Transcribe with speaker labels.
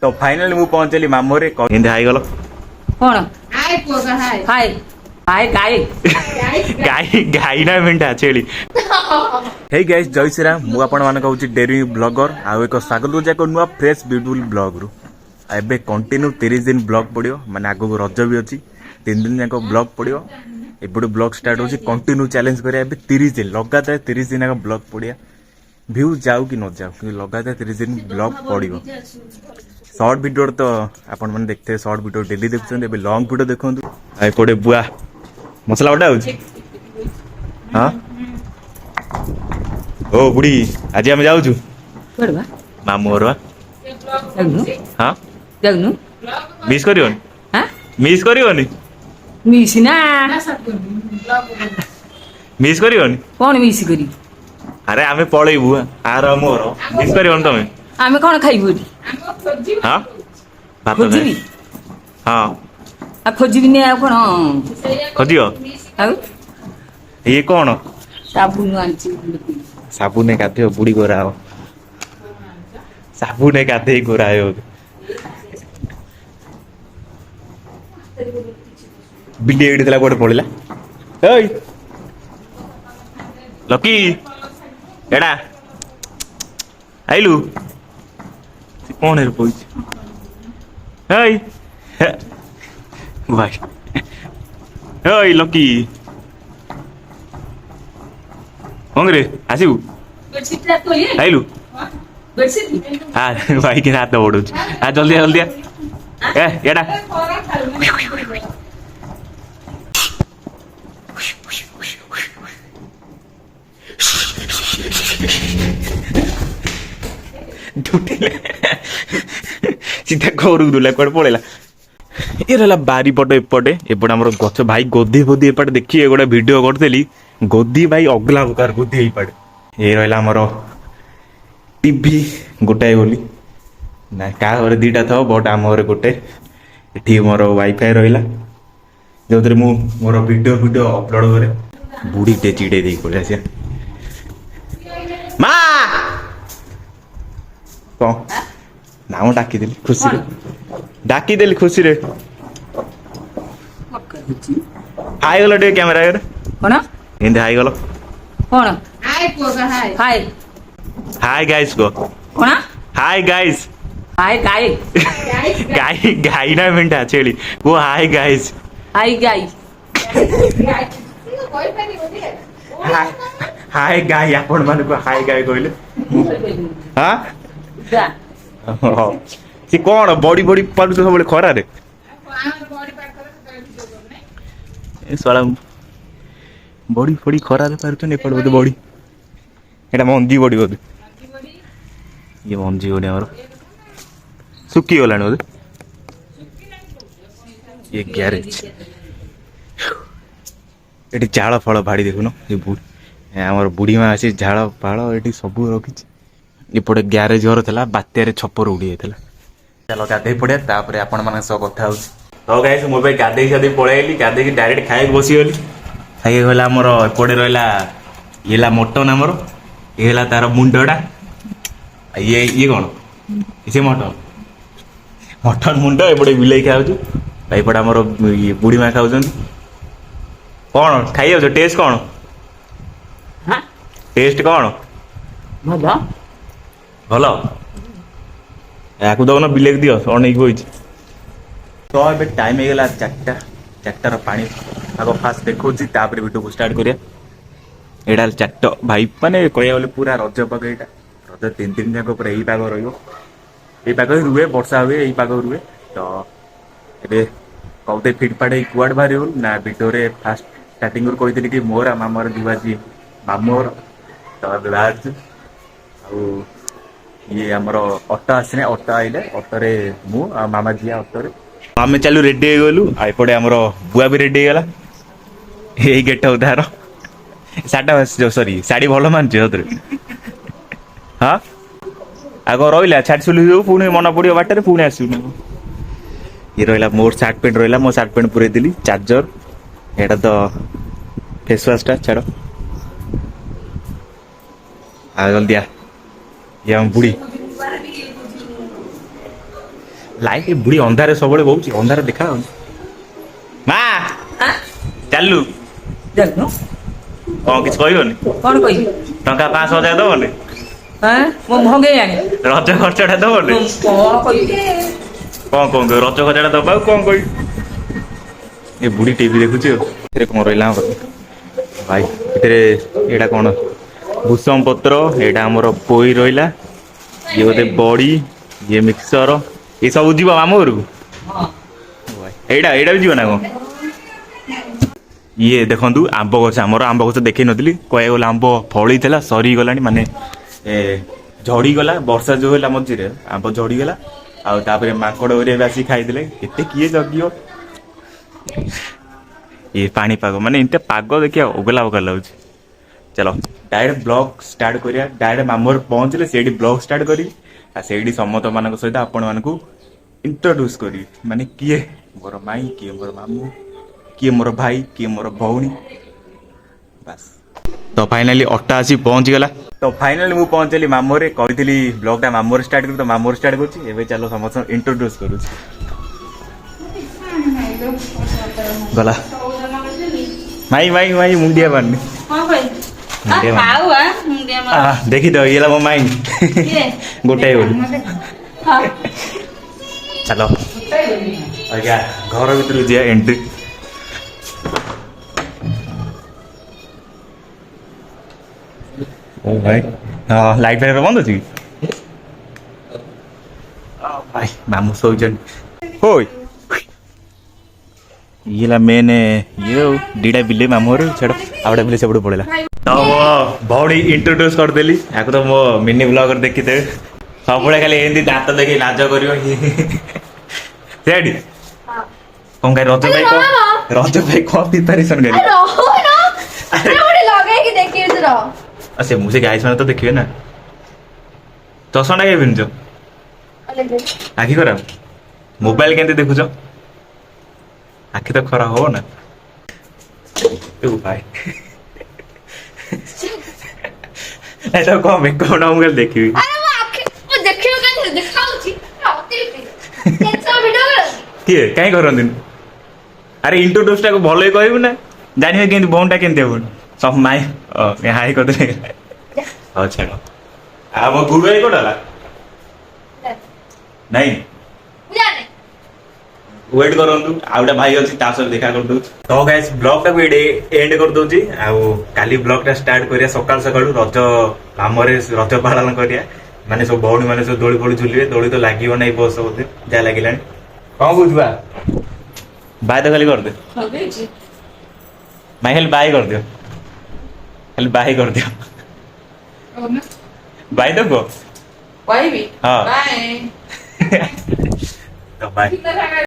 Speaker 1: तो फाइनली मु पहुंचली मामू रे एंदे हाई गलो
Speaker 2: कौन हाय पोगा हाय हाय हाय गाय
Speaker 1: गाई गाई ना मिंटा छेली हे गाइस जय श्री राम मु आपण मान कहूची डेरी ब्लॉगर आ एक स्वागत हो जाको नुआ फ्रेश ब्यूटीफुल ब्लॉग रु एबे कंटिन्यू 30 दिन ब्लॉग पड़ियो माने आगो रज भी अछि 3 दिन जाको ब्लॉग पड़ियो एबडू ब्लॉग स्टार्ट होची कंटिन्यू चैलेंज करे एबे 30 दिन लगातार 30 दिन का ब्लॉग पड़िया व्यू जाऊ कि न जाऊ कि लगातार 30 दिन ब्लॉग पड़ियो शॉर्ट वीडियो तो आपण माने देखते शॉर्ट वीडियो डेली देखछन एबे लॉन्ग वीडियो देखंतु आ कोडे बुआ मसला बड़ा होची हां ओ बुढ़ी आज हम जाऊ छु
Speaker 2: पड़वा
Speaker 1: मामू और
Speaker 2: जगनु
Speaker 1: हां
Speaker 2: जगनु
Speaker 1: मिस करियोन
Speaker 2: हां
Speaker 1: मिस करियोनी
Speaker 2: मिस ना
Speaker 1: मिस करियोनी
Speaker 2: कौन मिस करी
Speaker 1: अरे आमे पळेबु आर मोर मिस करियोन तमे
Speaker 2: आमे कौन खाइबो
Speaker 1: हां भात
Speaker 2: खोजिबी
Speaker 1: हां
Speaker 2: आ खोजिबी ने आ कौन
Speaker 1: खोजियो
Speaker 2: आ
Speaker 1: ये कौन
Speaker 2: साबुन आनची
Speaker 1: साबुने गाधे बुढ़ी गोरा हो साबुने गाधे गोरा हो बिल्ली एडी तला कोड पड़िला ओय लकी एडा आइलु कौन है पोइच ओय भाई ओय लकी होंगे आसिबु आइलु हाँ भाई के हाथ ओढ़ू हाँ जल्दी जल्दी ए एडा सीधा घर दूला कड़े पड़ेगा ये रहा बारी पट एपटे एपटे आम गच भाई गोदी फोदी एपटे देखिए गोटे वीडियो करदेली गोदी भाई अगला प्रकार गोदी पड़े ये रहा आमर टीवी गोटाए बोली ना क्या घर दीटा था बट आम घर गोटे ये मोर वाईफाई रहा जो मु मोर वीडियो वीडियो अपलोड करे बुढ़ी टे चिड़े दे पड़े आस माँ कौन ना डाकीदेली खुशी रे डाकीदेली खुशी रे हाई गलो टे कैमरा
Speaker 2: कौन
Speaker 1: एंदे हाई गलो
Speaker 2: कौन हाय पोगा हाय हाय
Speaker 1: हाय गाइस को
Speaker 2: कौन
Speaker 1: हाय गाइस
Speaker 2: हाय गाय
Speaker 1: गाई गाई ना मिंटा छेली वो हाय गाइस
Speaker 2: हाय गाय
Speaker 1: हाय गाई आपण माने को हाय गाई कहले हां
Speaker 2: जा
Speaker 1: सी कोन बॉडी बॉडी पालु तो सबले खरा रे ए साला बॉडी फड़ी खरा रे पारु ने पड़ बोते बॉडी एटा मंदी बॉडी बोते ये मंदी बॉडी हमर सुकी गलानी बोते ये गैरेज एटी झाड़ फल भाड़ी देखुन ये आमर बुढ़ी माँ आसी झाड़ फाड़ ये सब रखी एपटे ग्यारेज घर था बात्यारे छपर उड़ी जाता चलो गाधे पड़े तापर आपण मान सह कथा हो तो गाइस मो भाई गाधे शादी पलैली गाधे की डायरेक्ट खाई बसीगली खाई गला आमर एपटे रहा ये मटन आमर ये तार मुंडा ये कौन से मटन मटन मुंड एपटे बिलाई खाऊ एपटे आमर बुढ़ी माँ खाऊ कौन खाई जाऊ टेस्ट कौन टेस्ट कौन भल या दौन बिलेक दियो अनेक बही तो ये टाइम होगा 4टार पानी आग फास्ट देखा वीडियो को स्टार्ट करिया एटा 4टा भाई माने कह पूरा रज पाग यहाँ रज 3 दिन जाक पूरा यही पाग रहा रुए वर्षा हुए यही पाग रुए तो ये कौते फिटफाट कुआड बाहर ना वीडियो फास्ट स्टार्टिंग कही कि मोर मामार जुआ जी मामूर तो बाहर ये आमर अटो आसने अटो आइले अटोरे मु मामा जी अटोरे आम चलू रेडी हो गलु एपटे आमर बुआ भी रेडी होगा यही गेट उधार साटा सॉरी साड़ी भल मानच हाँ आग रहा छाड़ी सुलू पुणी मन पड़ो बाटर पुणी आस ये रहा मोर सार्ट पैंट रहा मो सार्ट पैंट पूरे दिली चार्जर एटा तो फेस वाशटा छाड़ आ जल्दी आ ये हम बुढ़ी ଲାଇଟ୍ ବୁଢୀ ଅନ୍ଧାରେ ସବୁବେଳେ ବହୁଛି ଅନ୍ଧାରେ ଦେଖା ଯାଉନି ମା ଚାଲୁ
Speaker 2: ଦେଖୁନୁ
Speaker 1: କଣ କିଛି କହିବନି
Speaker 2: କଣ କହିବି
Speaker 1: ଟଙ୍କା 5,000 ଦବନି
Speaker 2: ମୁଁ ଭଙ୍ଗେଇ ଆଣି
Speaker 1: ରଜ ଖର୍ଚ୍ଚଟା ଦବନି
Speaker 2: କଣ କହିବି
Speaker 1: କଣ କହିବ ରଜ ଖର୍ଚ୍ଚଟା ଦବା ଆଉ କଣ କହିବି ଏ ବୁଢୀ ଟିଭି ଦେଖୁଛି ଆଉ ଏଥିରେ କଣ ରହିଲା ଆମର ଭାଇ ଏଥିରେ ଏଇଟା କଣ ଭୂଷମ ପତ୍ର ଏଇଟା ଆମର ପୋଇ ରହିଲା ଇଏ ବୋଧେ ବଡି ଇଏ ମିକ୍ସଚର ଏସବୁ ଯିବ ମାମୁଁ ଘରକୁ ଏଇଟା ଏଇଟା ବି ଯିବ ନା କଣ ଇଏ ଦେଖନ୍ତୁ ଆମ୍ବ ଗଛ ଆମର ଆମ୍ବ ଗଛ ଦେଖେଇ ନଥିଲି କହିବାକୁ ଗଲେ ଆମ୍ବ ଫଳିଥିଲା ସରିଗଲାଣି ମାନେ ଝଡ଼ିଗଲା ବର୍ଷା ଯୋଉ ହେଲା ମଝିରେ ଆମ୍ବ ଝଡ଼ିଗଲା ଆଉ ତାପରେ ମାଙ୍କଡ଼ ହେରିକା ବି ଆସିକି ଖାଇଦେଲେ କେତେ କିଏ ଜଗିବ ଇଏ ପାଣିପାଗ ମାନେ ଏମିତି ପାଗ ଦେଖିବା ଓଗଲା ଓଗଲା ଲାଗୁଛି ଚାଲ ଡାଇରେକ୍ଟ ବ୍ଲଗ ଷ୍ଟାର୍ଟ କରିବା ଡାଇରେକ୍ଟ ମାମୁଁ ପହଞ୍ଚିଲେ ସେଇଠି ବ୍ଲଗ ଷ୍ଟାର୍ଟ କରିବି ଆଉ ସେଇଠି ସମସ୍ତମାନଙ୍କ ସହିତ ଆପଣମାନଙ୍କୁ ଇଣ୍ଟ୍ରୋଡ୍ୟୁସ୍ କରିବି ମାନେ କିଏ ମୋର ମାଇଁ କିଏ ମୋର ମାମୁଁ କିଏ ମୋର ଭାଇ କିଏ ମୋର ଭଉଣୀ ବାସ୍ ତ ଫାଇନାଲି ଅଟା ଆସି ପହଞ୍ଚିଗଲା ତ ଫାଇନାଲି ମୁଁ ପହଞ୍ଚିଲି ମାମୁଁରେ କହିଥିଲି ବ୍ଲଗଟା ମାମୁଁରେ ଷ୍ଟାର୍ଟ କଲି ତ ମାମୁଁରେ ଷ୍ଟାର୍ଟ କରୁଛି ଏବେ ଚାଲ ସମସ୍ତଙ୍କୁ ଇଣ୍ଟ୍ରୋଡ୍ୟୁସ୍ କରୁଛି ଗଲା ମାଇ ମାଇ ମାଇ ମୁଣ୍ଡିଆ ମାରନି ଦେଖିଦ ଇଏ ହେଲା ମୋ ମାଇଁ ଗୋଟାଏ ବୋଲି ଚାଲ ଆଜ୍ଞା ଘର ଭିତରକୁ ଯିବା ଏଣ୍ଟ୍ରି ଓ ଭାଇ ହଁ ଲାଇଟ୍ ଫାଇଟ୍ ବନ୍ଦ ଅଛି ଭାଇ ମାମୁଁ ଶୋଇଛନ୍ତି ହୋଇ ଇଏ ହେଲା ମେନ୍ ଇଏ ଆଉ ଦିଟା ବିଲେ ମାମୁଁ ଘର ଛାଡ଼ ଆଉ ଗୋଟେ ବିଲେ ସେପଟୁ ପଳେଇଲା ତ ମୋ ଭଉଣୀ ଇଣ୍ଟ୍ରୋଡ୍ୟୁସ୍ କରିଦେଲି ଆକୁ ତ ମୋ ମିନି ବ୍ଲଗରେ ଦେଖିଦେବେ ସବୁବେଳେ ଖାଲି ଏମିତି ଦାନ୍ତ ଦେଖି ଲାଜ କରିବ ସେଠି କଣ ଖାଇ ରଜ ପାଇଁ କଣ ପ୍ରିପାରେସନ୍ କରି ସେ ମୁଁ ସେ ଗାଈ ମାନେ ତ ଦେଖିବେ ନା ଚଷମା କାହିଁ ପିନ୍ଧୁଛ ଆଖି ଖରାପ ମୋବାଇଲ କେମିତି ଦେଖୁଛ ଆଖି ତ ଖରାପ ହବ ନା ଭାଇ ଏଟା କଣ ମେକଅପ୍ ନା ମୁଁ ଖାଲି ଦେଖିବି କିଏ କାହିଁ କରନ୍ତିନି ଆରେ ଇଣ୍ଟ୍ରୋଡ୍ୟୁସ୍ ଟାକୁ ଭଲ କହିବୁ ନା ଜାଣିବେ କେମିତି ବନ୍ଟା କେମିତି ହବ ସବୁ ମାଇ ହାଇ କରିଦେଲେ ହଉ ଛାଡ଼ ଆଉ ମୋ ଗୁରୁ ଭାଇ କୋଉଟା ହେଲା ନାଇଁ ୱେଟ୍ କରନ୍ତୁ ଆଉ ଗୋଟେ ଭାଇ ଅଛି ତା ସହିତ ଦେଖା କରିଦଉଛି ତ ଗାଇସ୍ ବ୍ଲଗ ଟାକୁ ଏଇଠି ଏଣ୍ଡ କରିଦଉଛି ଆଉ କାଲି ବ୍ଲଗ ଟା ଷ୍ଟାର୍ଟ କରିବା ସକାଳୁ ସକାଳୁ ରଜ କାମରେ ରଜ ପାଳନ କରିବା ମାନେ ସବୁ ଭଉଣୀ ମାନେ ସବୁ ଦୋଳି ଫୋଳି ଝୁଲିବେ ଦୋଳି ତ ଲାଗିବ ନାହିଁ ବସ ବୋଧେ ଯାହା ଲାଗିଲାଣି କଣ କହୁଛୁ ବା ବାଏ ତ ଖାଲି କରିଦେ ମାଇ ଖାଲି ବାଏ କରିଦିଅ ଖାଲି ବାଏ କରିଦିଅ ବାଏ ତ କୁହ
Speaker 2: କହିବି
Speaker 1: ହଁ
Speaker 2: ବାଏ
Speaker 1: ତ ବାଏ